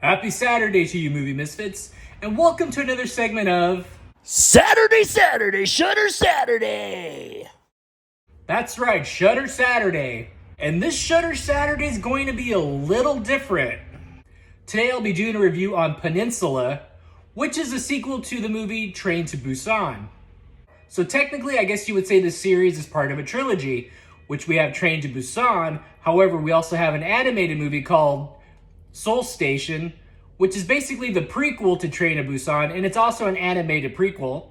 Happy Saturday to you, movie misfits, and welcome to another segment of Saturday, Shudder Saturday! That's right, Shudder Saturday. And this Shudder Saturday is going to be a little different. Today I'll be doing a review on Peninsula, which is a sequel to the movie Train to Busan. So technically, I guess you would say this series is part of a trilogy, which we have Train to Busan. However, we also have an animated movie called Seoul Station, which is basically the prequel to Train to Busan, and it's also an animated prequel.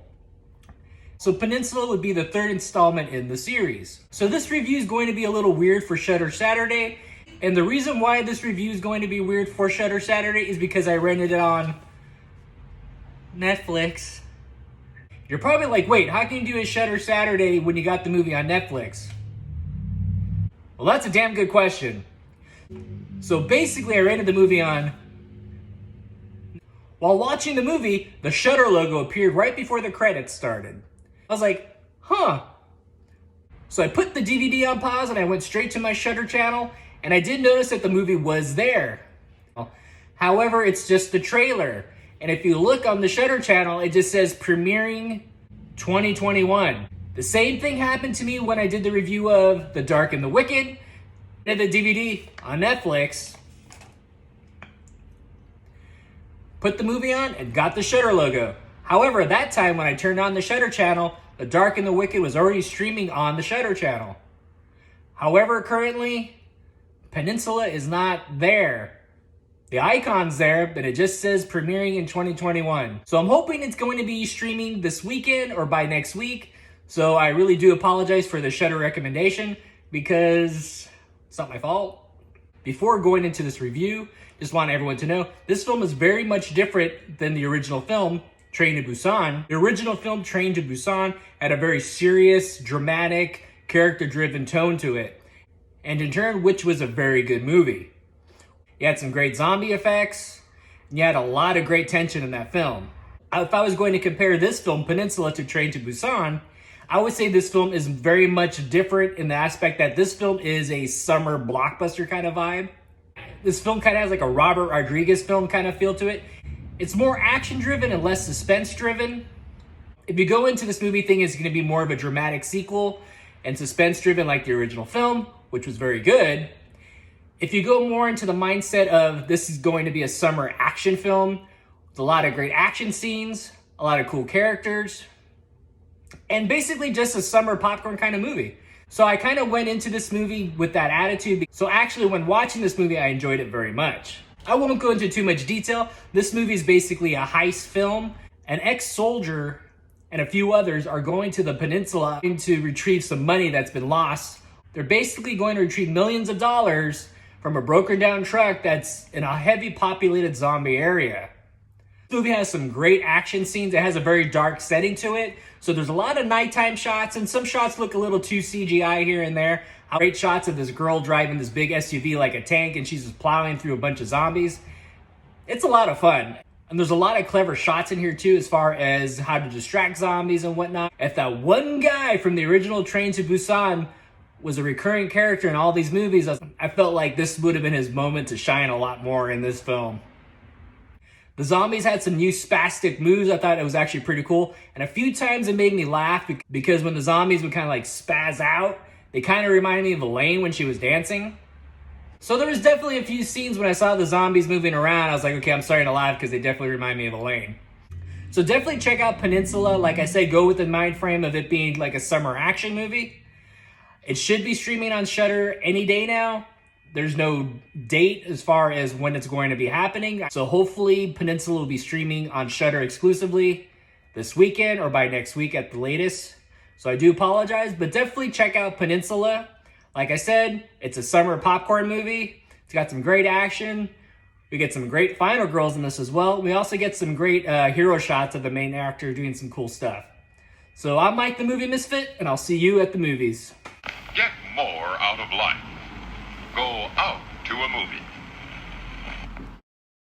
So Peninsula would be the third installment in the series. So this review is going to be a little weird for Shudder Saturday, and the reason why this review is going to be weird for Shudder Saturday is because I rented it on Netflix. You're probably like, wait, how can you do a Shudder Saturday when you got the movie on Netflix? Well, that's a damn good question. So basically, I rented the movie on... While watching the movie, the Shudder logo appeared right before the credits started. I was like, huh. So I put the DVD on pause and I went straight to my Shudder channel, and I did notice that the movie was there. However, it's just the trailer. And if you look on the Shudder channel, it just says premiering 2021. The same thing happened to me when I did the review of The Dark and the Wicked and the DVD on Netflix. Put the movie on and got the Shudder logo. However, at that time when I turned on the Shudder channel, The Dark and the Wicked was already streaming on the Shudder channel. However, currently, Peninsula is not there. The icon's there, but it just says premiering in 2021. So I'm hoping it's going to be streaming this weekend or by next week. So I really do apologize for the Shudder recommendation because it's not my fault. Before going into this review, just want everyone to know, this film is very much different than the original film, Train to Busan. The original film, Train to Busan, had a very serious, dramatic, character-driven tone to it. And in turn, which was a very good movie. You had some great zombie effects, and you had a lot of great tension in that film. If I was going to compare this film, Peninsula, to Train to Busan, I would say this film is very much different in the aspect that this film is a summer blockbuster kind of vibe. This film kind of has like a Robert Rodriguez film kind of feel to it. It's more action-driven and less suspense-driven. If you go into this movie thinking it's going to be more of a dramatic sequel and suspense-driven like the original film, which was very good, if you go more into the mindset of this is going to be a summer action film with a lot of great action scenes, a lot of cool characters, and basically just a summer popcorn kind of movie. So I kind of went into this movie with that attitude. So actually when watching this movie, I enjoyed it very much. I won't go into too much detail. This movie is basically a heist film. An ex-soldier and a few others are going to the peninsula to retrieve some money that's been lost. They're basically going to retrieve millions of dollars from a broken down truck that's in a heavy populated zombie area. This movie has some great action scenes. It has a very dark setting to it. So there's a lot of nighttime shots, and some shots look a little too CGI here and there. Great shots of this girl driving this big SUV like a tank, and she's just plowing through a bunch of zombies. It's a lot of fun. And there's a lot of clever shots in here too, as far as how to distract zombies and whatnot. If that one guy from the original Train to Busan was a recurring character in all these movies, I felt like this would have been his moment to shine a lot more in this film. The zombies had some new spastic moves. I thought it was actually pretty cool. And a few times it made me laugh because when the zombies would kind of like spaz out, they kind of reminded me of Elaine when she was dancing. So there was definitely a few scenes when I saw the zombies moving around, I was like, okay, I'm starting to laugh because they definitely remind me of Elaine. So definitely check out Peninsula. Like I said, go with the mind frame of it being like a summer action movie. It should be streaming on Shudder any day now. There's no date as far as when it's going to be happening. So hopefully Peninsula will be streaming on Shudder exclusively this weekend or by next week at the latest. So I do apologize, but definitely check out Peninsula. Like I said, it's a summer popcorn movie. It's got some great action. We get some great final girls in this as well. We also get some great hero shots of the main actor doing some cool stuff. So I'm Mike the Movie Misfit, and I'll see you at the movies. Get more out of life. Go out to a movie.